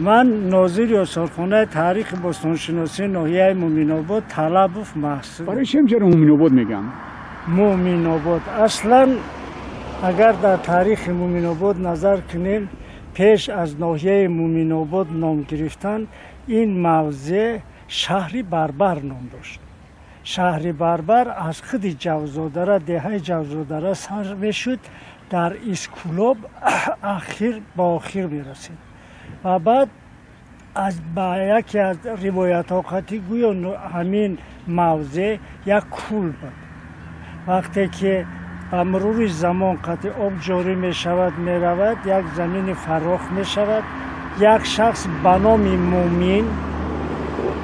من ناظر یاسرخانه تاریخ باستانشناسی ناحیه مومین‌آباد طلبوف محسوب. برای چه میشه مومین‌آباد میگن؟ مومین‌آباد اصلا اگر در تاریخ مومین‌آباد نظر کنیم پیش از ناحیه مومین‌آباد نام گرفتن این موضع شهر بربر نام داشت. شهر بربر از خود جوزادره دهه جوزادره سر میشد در اسکولاب با آخر میرسید و بعد با یکی از روایت ها قطعی گویان همین موضع یک کول بود. وقتی که با مرور زمان قطعی آب جاری می شود می رود یک زمین فراخ می شود یک شخص به نام مومین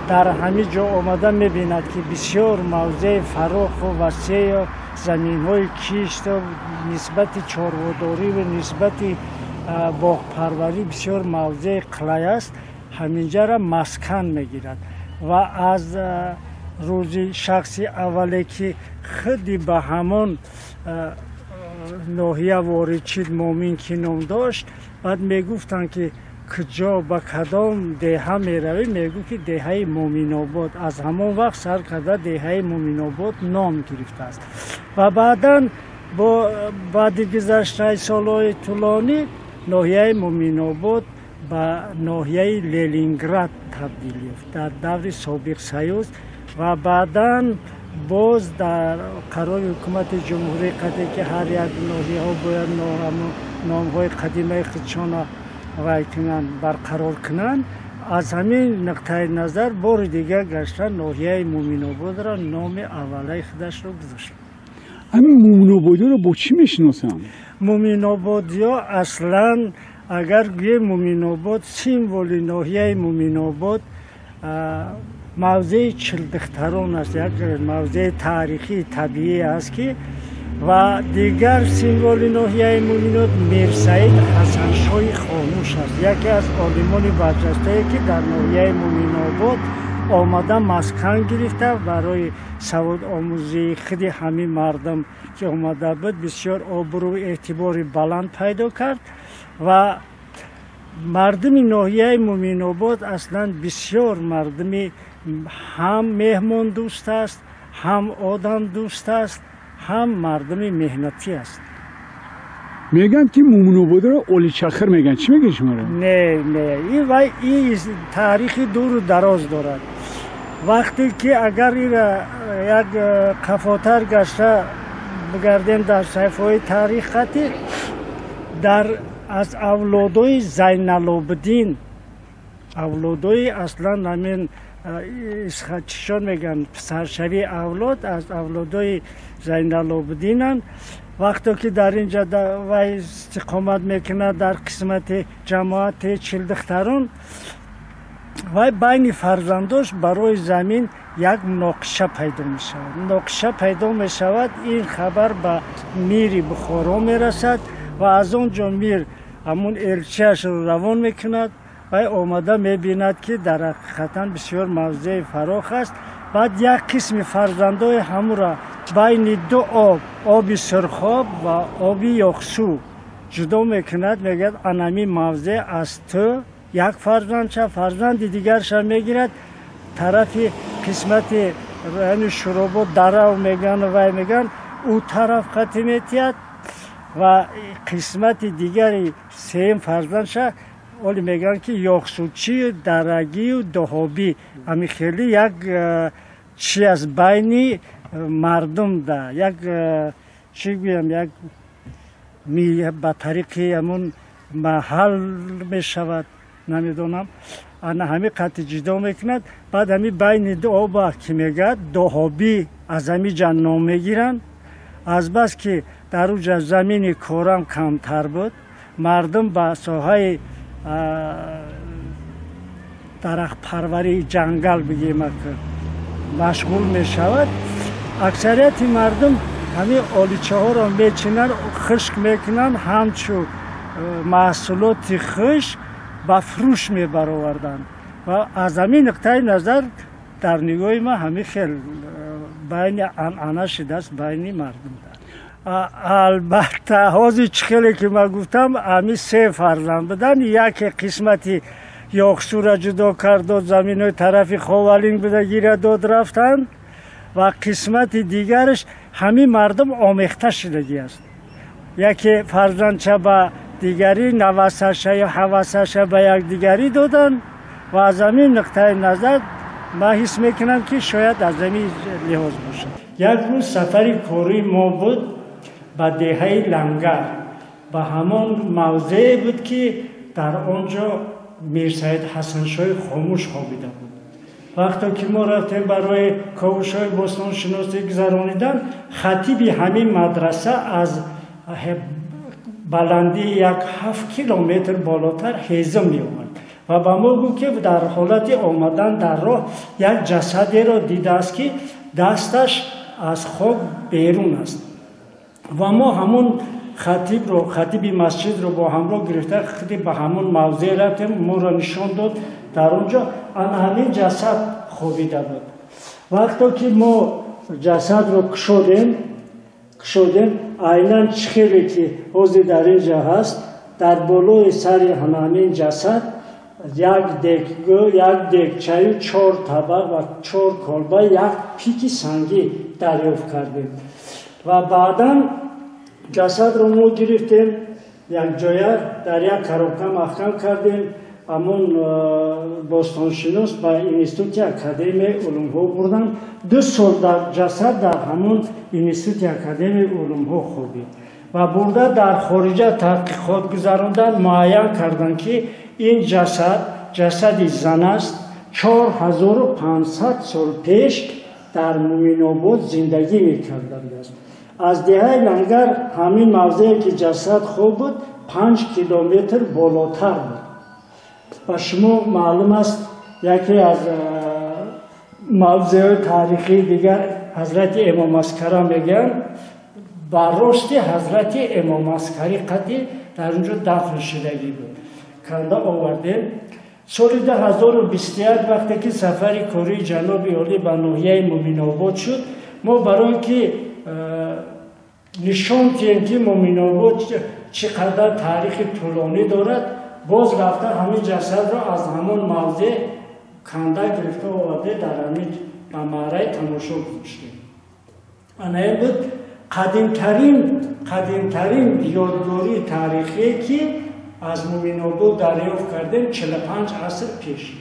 در همه جا آمده می بیند که بسیار موضع فراخ و وسیع زمین های کشت و نسبت چارواداری و نسبت باغ پروری بسیار موضع قلعه است همینجا را مسکن می گیرد و از روزی شخصی اولی که خودی به همون ناحیه وارد شد مومین که نام داشت بعد می گفتن که کجا با کدام دهه می روی میگو که دهه مومین‌آباد از همون وقت سر کرده دهه مومین‌آباد نام گرفته است و بعدا بعد گذشته سالهای طولانی ناحیه مومین‌آباد به ناحیه لنینگراد تبدیل یافت در دور سابق سیوز و بعدا باز در قرار حکومت جمهوری قدیم که هر یک ناحیه ها باید نام های قدیمه خودشان وای کنن برقرار کنن از همین نقطه نظر بار دیگر گشتن ناحیه مومین‌آباد را نام اولی خودش را گذاشتن. همین مومین‌آبادی رو با چی میشناسن؟ مومین‌آبادی ها اصلا اگر گویه مومین‌آباد سیمبل ناحیه مومین‌آباد موضع چلدختران است یک موضع تاریخی طبیعی است که و دیگر سیمبل ناحیه مومین‌آباد میر سعید حسن شاه خاموش است یکی از عالمان برجسته که در ناحیه مومین‌آباد آمده مسکن گرفته برای سواد آموزی خود همه مردم که آمده بود بسیار آبرو و اعتبار بلند پیدا کرد و مردم ناحیه مومین‌آباد اصلا بسیار مردم هم مهمان دوست است هم آدم دوست است هم مردم مهنتی است. میگن که مومین‌آباد را اولی چخر میگن چی میگن شما را؟ نه این تاریخی دور و دراز دارد وقتی که اگر یک قفاتر گشته بگردیم در صحیفه های تاریخ خطی در از اولادای زین‌العابدین اولادای اصلا همین چشان میگن پسرشوی اولاد از اولادای زین‌العابدینن وقتی که در اینجا وی استقامت میکنه در قسمت جماعت چلدختران و بین فرزنداش برای زمین یک نقشه پیدا می شود نقشه پیدا می شود این خبر به میر بخارا می رسد و از اونجا میر همون الچهش رو روان می کند و آمده می بیند که در حقیقتا بسیار موضع فراخ است بعد یک قسم فرزندای همون را بین دو آب سرخاب و آب یخسو جدا می کند میگه انمی موضع از تو یک فرزند چه فرزند دیگرش می گیرد طرف قسمت یعنی شروع دره و میگن و میگن او طرف قطع میتید و قسمت دیگری سیم فرزندش ولی میگن که یخسوچی درگی و دهابی همین خیلی یک چی از بینی مردم ده یک چی بگیم یک به طریقی همون محل میشود نمیدونم انا همین قطع جدا میکند بعد همین بین دو آبا که میگد دهابی از همین جان نام میگیرن از بس که در اونجا زمین کارم کمتر بود مردم با ساحه درخت پروری جنگل بگیم که مشغول می شود اکثریت مردم همین آلیچه ها را میچینن خشک میکنن همچو محصولات خشک با فروش می برآوردن و از همین نقطه نظر در نگاه ما همین خیلی بین عنعنه شده است بین مردم البته حاضر چخیلی که ما گفتم همین سه فرزند بدن یک قسمتی یاخشور جدا کرد و زمین های طرف خوالین بوده گیره داد رفتند و قسمت دیگرش همین مردم آمیخته شدگی است. یکی فرزندش به دیگری، نوسش یا حواسش به یک دیگری دادن و از همین نقطه نظر من حس میکنم که شاید از همین لحاظ باشد. یک روز سفری کاری ما بود به دهه لنگر، به همان موضعی بود که در آنجا میر سید حسن شاه خاموش خوابیده بود. وقتی که ما رفتیم برای کاوش‌های باستان شناسی گذرانیدن، خطیب همین مدرسه از بلندی یک 7 کیلومتر بالاتر هیزم می آمد و به ما گفت که در حالت آمدن در راه یک جسدی را دیده است که دستش از خاک بیرون است و ما همون خطیب مسجد رو با همراه گرفته خیلی به همون موضع رفتیم. ما را نشان داد در اونجا همین جسد خوابیده بود. وقتی که ما جسد رو کشودیم عیناً چخیلی که حوضی در اینجا هست، در بالای سر همین جسد یک دگگو، یک دگچه، 4 طبق و 4 کلبه، یک پیک سنگی دریافت کردیم و بعدا جسد رو ما گرفتیم یک جای در یک کروبکه محکم کردیم. همون باستانشناس به اینستیتوت اکادمی علوم ها بردن. 2 سال در جسد در همون اینستیتوت اکادمی علوم ها خوابید و برده در خارجه تحقیقات گذراندن، معین کردن که این جسد زن است. 4500 سال پیش در مومن آباد زندگی میکرده است. از دهه لنگر همین موضعی که جسد خواب بود 5 کیلومتر بالاتر بود. و شما معلوم است یکی از موضوع تاریخی دیگر حضرت امام عسکری میگن بررستی حضرت امام عسکری قدی در اونجا دفن شدگی بود. کنده آورده سال 2021 وقتی که سفر کاری جناب عالی به ناحیه مومن آباد شد، ما برای که نشان دهیم که مومن آباد چقدر تاریخ طولانی دارد، باز رفته همین جسد را از همون موضع کنده گرفته آورده در همین معرض تماشا گذاشتیم. این بود قدیمترین یادگاری تاریخی که از مومن آباد دریافت کردیم 45 عصر پیش.